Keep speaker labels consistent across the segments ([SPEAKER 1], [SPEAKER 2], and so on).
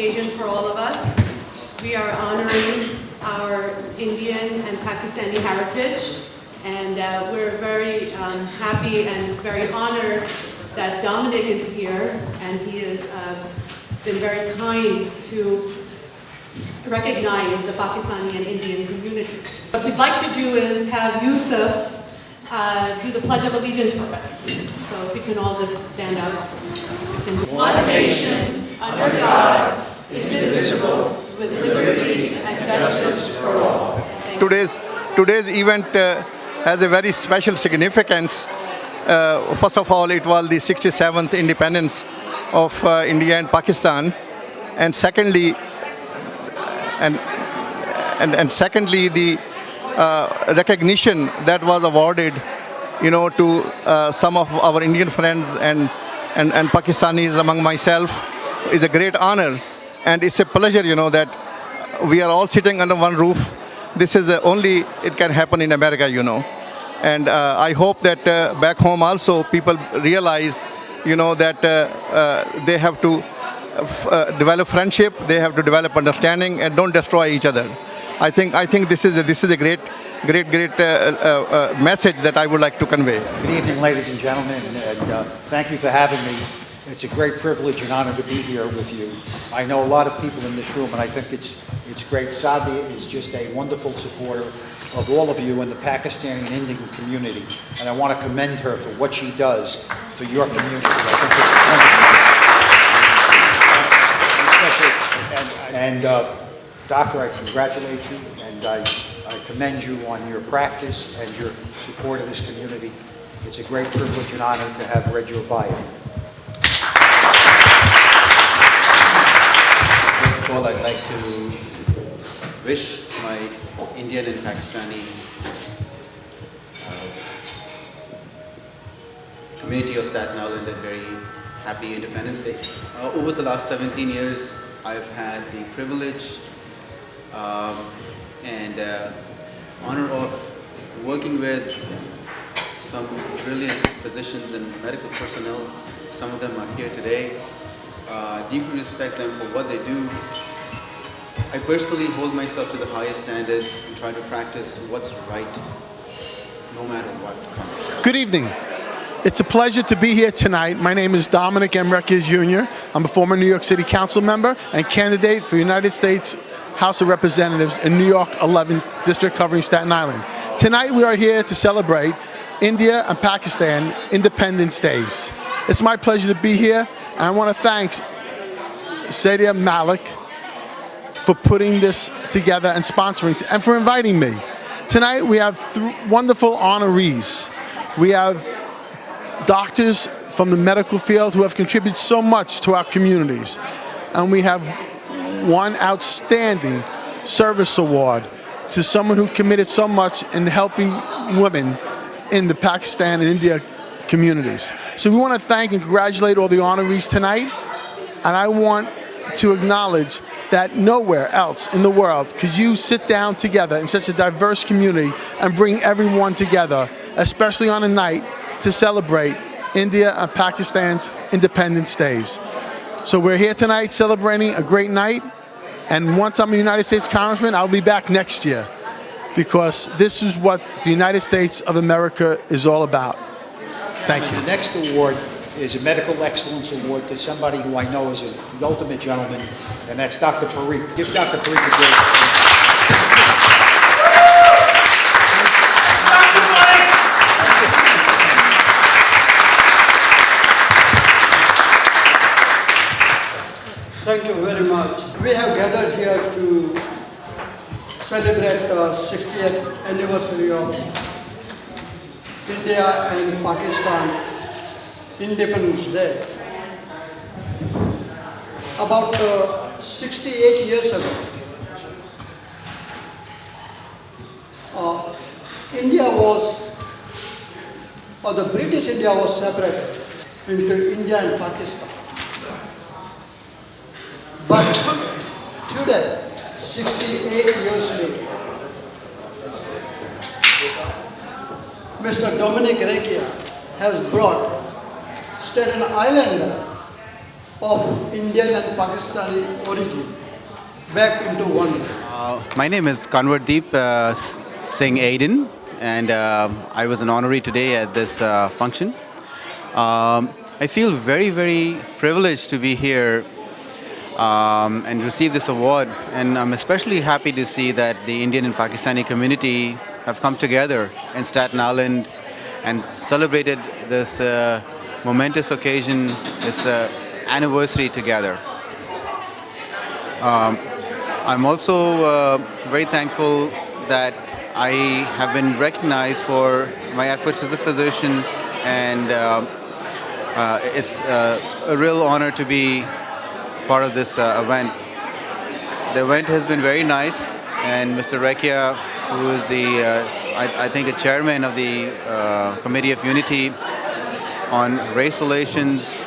[SPEAKER 1] occasion for all of us. We are honoring our Indian and Pakistani heritage, and we're very happy and very honored that Dominic is here, and he has been very kind to recognize the Pakistani and Indian community. What we'd like to do is have Yusuf do the Pledge of Allegiance for us. So if we can all just stand up. One nation, under God, indivisible, with liberty and justice for all.
[SPEAKER 2] Today's event has a very special significance. First of all, it was the 67th independence of India and Pakistan, and secondly, secondly, the recognition that was awarded, to some of our Indian friends and Pakistanis among myself is a great honor, and it's a pleasure, that we are all sitting under one roof. This is only it can happen in America, and I hope that back home also people realize, that they have to develop friendship, they have to develop understanding, and don't destroy each other. I think this is a great message that I would like to convey.
[SPEAKER 3] Good evening, ladies and gentlemen, and thank you for having me. It's a great privilege and honor to be here with you. I know a lot of people in this room, and I think it's great. Sadia is just a wonderful supporter of all of you in the Pakistani and Indian community, and I want to commend her for what she does for your community. I think it's wonderful. And Doctor, I congratulate you, and I commend you on your practice and your support of this community. It's a great privilege and honor to have read your bio.
[SPEAKER 4] First of all, I'd like to wish my Indian and Pakistani community of Staten Island a very happy Independence Day. Over the last 17 years, I've had the privilege and honor of working with some brilliant physicians and medical personnel. Some of them are here today. Deeply respect them for what they do. I personally hold myself to the highest standards and try to practice what's right, no matter what comes.
[SPEAKER 5] Good evening. It's a pleasure to be here tonight. My name is Dominic M. Recchia Jr. I'm a former New York City Council member and candidate for United States House of Representatives in New York 11th District covering Staten Island. Tonight we are here to celebrate India and Pakistan Independence Days. It's my pleasure to be here, and I want to thank Sadia Malik for putting this together and sponsoring and for inviting me. Tonight we have wonderful honorees. We have doctors from the medical field who have contributed so much to our communities. And we have one outstanding service award to someone who committed so much in helping women in the Pakistan and India communities. So we want to thank and congratulate all the honorees tonight. And I want to acknowledge that nowhere else in the world could you sit down together in such a diverse community and bring everyone together, especially on a night to celebrate India and Pakistan's Independence Days. So we're here tonight celebrating a great night, and once I'm a United States Congressman, I'll be back next year, because this is what the United States of America is all about. Thank you.
[SPEAKER 3] The next award is a Medical Excellence Award to somebody who I know is the ultimate gentleman, and that's Dr. Parikh. Give Dr. Parikh a great
[SPEAKER 6] Thank you very much. We have gathered here to celebrate the 60th anniversary of India and Pakistan Independence Day. About 68 years ago, the British India was separated into India and Pakistan. But today, 68 years later, Mr. Dominic Recchia has brought Staten Island of Indian and Pakistani origin back into one?
[SPEAKER 4] My name is Kanwardeep Singh Aiden, and I was an honoree today at this function. I feel very, very privileged to be here and receive this award, and I'm especially happy to see that the Indian and Pakistani community have come together in Staten Island and celebrated this momentous occasion, this anniversary together. I'm also very thankful that I have been recognized for my efforts as a physician, and it's a real honor to be part of this event. The event has been very nice, and Mr. Rekia, who is I think the chairman of the Committee of Unity on Race Relations,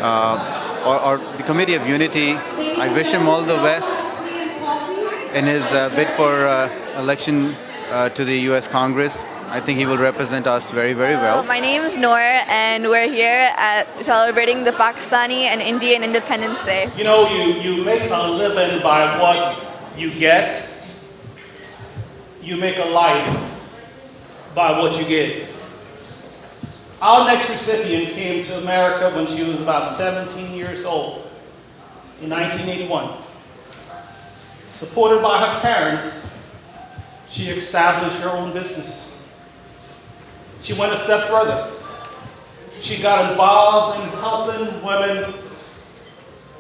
[SPEAKER 4] or the Committee of Unity, I wish him all the best in his bid for election to the U.S. Congress. I think he will represent us very, very well.
[SPEAKER 7] My name is Noor, and we're here at celebrating the Pakistani and Indian Independence Day.
[SPEAKER 8] You know, you make a living by what you get. You make a life by what you get. Our next recipient came to America when she was about 17 years old in 1981. Supported by her parents, she established her own business. She went a step further. She got involved in helping women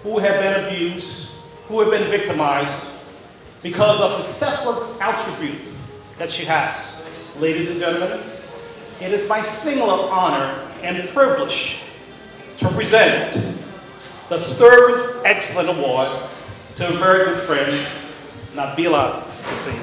[SPEAKER 8] who had been abused, who had been victimized, because of the selfless attribute that she has. Ladies and gentlemen, it is my singular honor and privilege to present the Service Excellence Award to a very good friend, Nabila Hussein.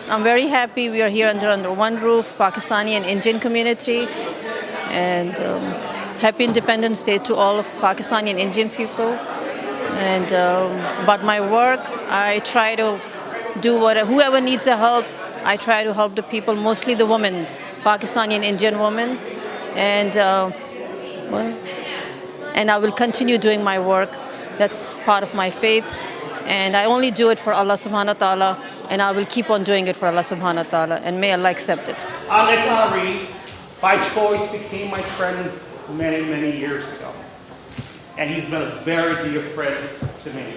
[SPEAKER 9] I'm very happy we are here under one roof, Pakistani and Indian community, and happy Independence Day to all of Pakistani and Indian people. And about my work, I try to do whoever needs the help, I try to help the people, mostly the women, Pakistani and Indian women, and I will continue doing my work. That's part of my faith, and I only do it for Allah subhanahu wa ta'ala, and I will keep on doing it for Allah subhanahu wa ta'ala, and may Allah accept it.
[SPEAKER 8] Our next honoree, by choice, became my friend many, many years ago. And he's been a very dear friend to me.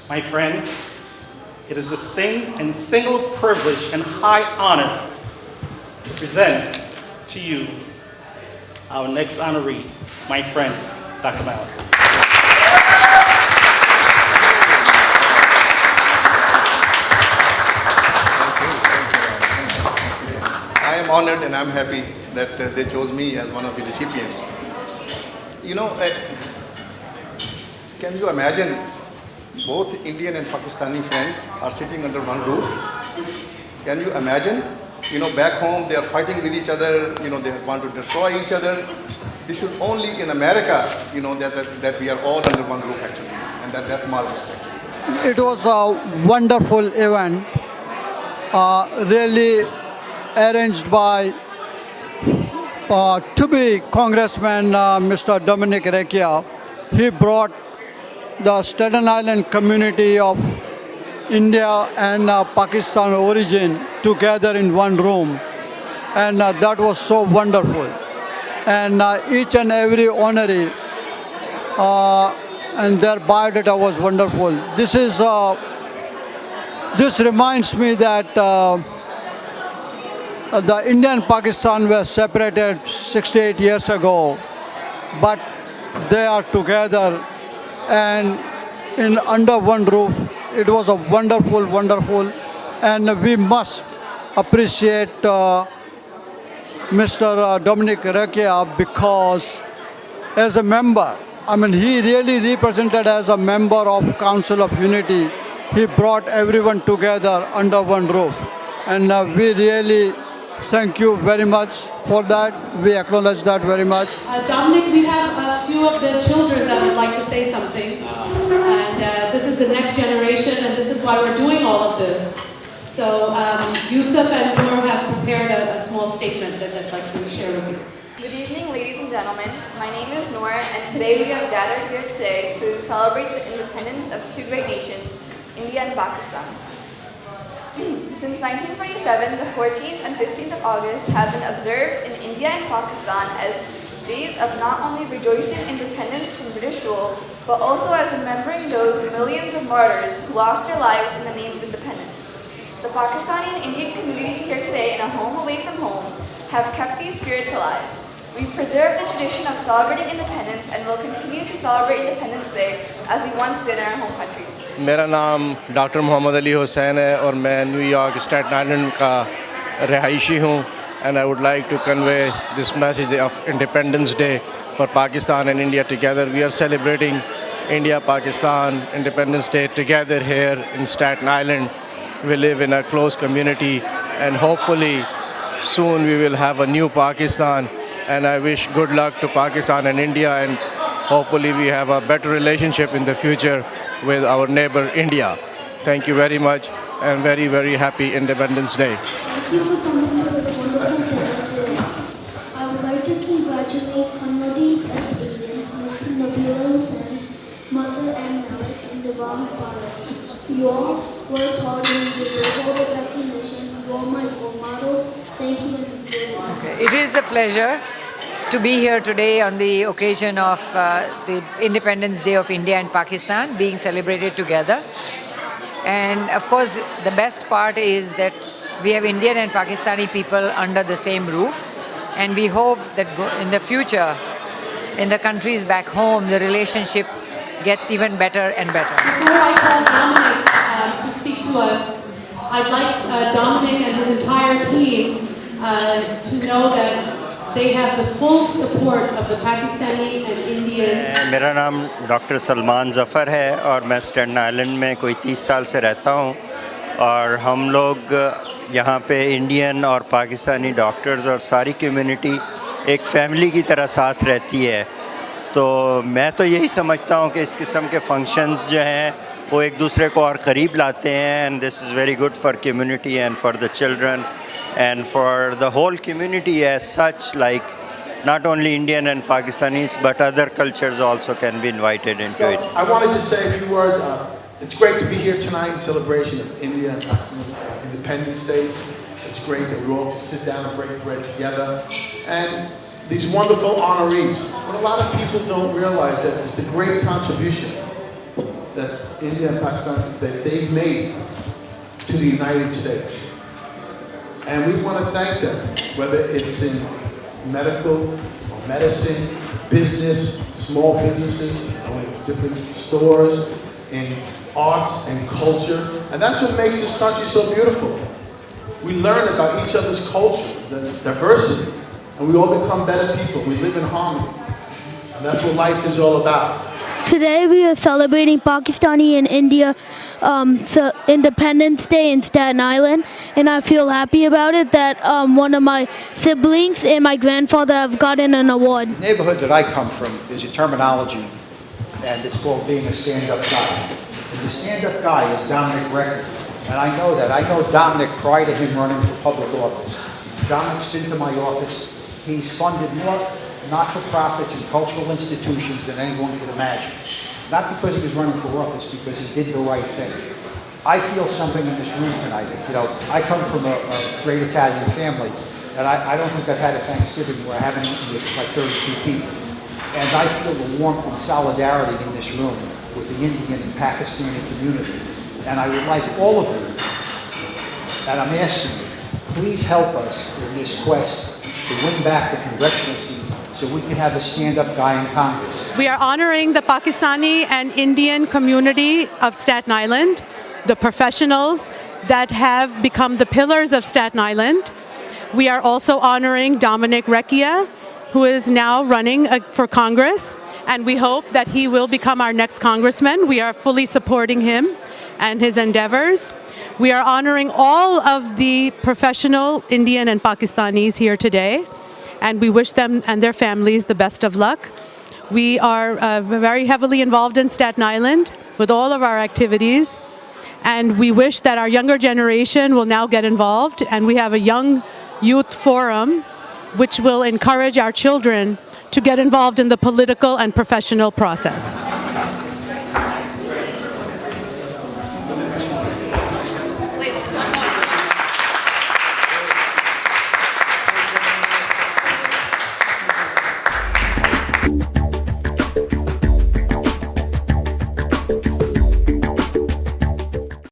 [SPEAKER 8] My friend, it is a distinct and single privilege and high honor to present to you our next honoree, my friend, Dr. Malik.
[SPEAKER 2] I am honored and I'm happy that they chose me as one of the recipients. You know, can you imagine both Indian and Pakistani friends are sitting under one roof? Can you imagine? You know, back home they are fighting with each other, you know, they want to destroy each other. This is only in America, you know, that we are all under one roof actually. And that's marvelous actually.
[SPEAKER 6] It was a wonderful event, really arranged by to-be Congressman Mr. Dominic Rekia. He brought the Staten Island community of India and Pakistan origin together in one room, and that was so wonderful. And each and every honoree and their biodata was wonderful. This reminds me that the India and Pakistan were separated 68 years ago, but they are together and under one roof. It was a wonderful, and we must appreciate Mr. Dominic Rekia, because as a member, I mean, he really represented as a member of Council of Unity. He brought everyone together under one roof, and we really Thank you very much for that. We acknowledge that very much.
[SPEAKER 1] Dominic, we have a few of the children that would like to say something. And this is the next generation, and this is why we're doing all of this. So Yusuf and Noor have prepared a small statement that I'd like to share with you.
[SPEAKER 7] Good evening, ladies and gentlemen. My name is Noor, and today we have gathered here today to celebrate the independence of two great nations, India and Pakistan. Since 1947, the 14th and 15th of August have been observed in India and Pakistan as days of not only rejoicing independence from British rule, but also as remembering those millions of martyrs who lost their lives in the name of independence. The Pakistani and Indian community here today in a home away from home have kept these spirits alive. We preserve the tradition of celebrating independence and will continue to celebrate Independence Day as we once did in our home countries.
[SPEAKER 10] मेरा नाम doctor Mohammad Ali Hussain है और मैं New York Staten island का रहायशी हूँ and I would like to convey this message of Independence Day for Pakistan and India together. We are celebrating India-Pakistan Independence Day together here in Staten Island. We live in a close community and hopefully soon we will have a new Pakistan, and I wish good luck to Pakistan and India, and hopefully we have a better relationship in the future with our neighbor India. Thank you very much and very, very happy Independence Day.
[SPEAKER 11] Thank you for coming to this wonderful dinner today. I would like to congratulate Kanwadi as Indian, Ms. Nabila Hussain, Mother and Malik, and Devon Farah. You all work hard and you deserve the recognition. You are my role models. Thank you and enjoy life.
[SPEAKER 12] It is a pleasure to be here today on the occasion of the Independence Day of India and Pakistan being celebrated together. And of course, the best part is that we have Indian and Pakistani people under the same roof. And we hope that in the future, in the countries back home, the relationship gets even better and better.
[SPEAKER 1] Before I call Dominic to speak to us, I'd like Dominic and his entire team to know that they have the full support of the Pakistani and Indian.
[SPEAKER 13] मेरा नाम doctor Salman Zafar है और मैं Staten island में कोई 30 साल से रहता हूँ और हम लोग यहाँ पे इंडियन और पाकिस्तानी डॉक्टर्स और सारी कम्युनिटी एक फैमिली की तरह साथ रहती है। तो मैं तो यही समझता हूँ कि इस किस्म के फंक्शंस जो हैं वो एक दूसरे को और करीब लाते हैं, and this is very good for community and for the children and for the whole community as such, like not only Indian and Pakistanis, but other cultures also can be invited into it.
[SPEAKER 5] I wanted to say a few words. It's great to be here tonight in celebration of India and Pakistan Independence Days. It's great that we all can sit down and break bread together. And these wonderful honorees. What a lot of people don't realize that it's the great contribution that India and Pakistan, that they've made to the United States. And we want to thank them, whether it's in medical, or medicine, business, small businesses, different stores, in arts and culture. And that's what makes this country so beautiful. We learn about each other's culture, the diversity, and we all become better people. We live in harmony. And that's what life is all about.
[SPEAKER 11] Today we are celebrating Pakistani and India Independence Day in Staten Island, and I feel happy about it that one of my siblings and my grandfather have gotten an award.
[SPEAKER 3] The neighborhood that I come from, there's a terminology, and it's called being a stand-up guy. And the stand-up guy is Dominic Record, and I know that. I know Dominic prior to him running for public office. Dominic's been to my office. He's funded more not-for-profits and cultural institutions than anyone could imagine. Not because he was running for office, because he did the right thing. I feel something in this room tonight. You know, I come from a great Italian family, and I don't think I've had a Thanksgiving where I haven't eaten with like 32 people. And I feel the warmth and solidarity in this room with the Indian and Pakistani community. And I would like all of you, and I'm asking you, please help us in this quest to win back the congressional seat so we can have a stand-up guy in Congress.
[SPEAKER 1] We are honoring the Pakistani and Indian community of Staten Island, the professionals that have become the pillars of Staten Island. We are also honoring Dominic Recchia, who is now running for Congress, and we hope that he will become our next congressman. We are fully supporting him and his endeavors. We are honoring all of the professional Indian and Pakistanis here today, and we wish them and their families the best of luck. We are very heavily involved in Staten Island with all of our activities, and we wish that our younger generation will now get involved, and we have a young youth forum which will encourage our children to get involved in the political and professional process.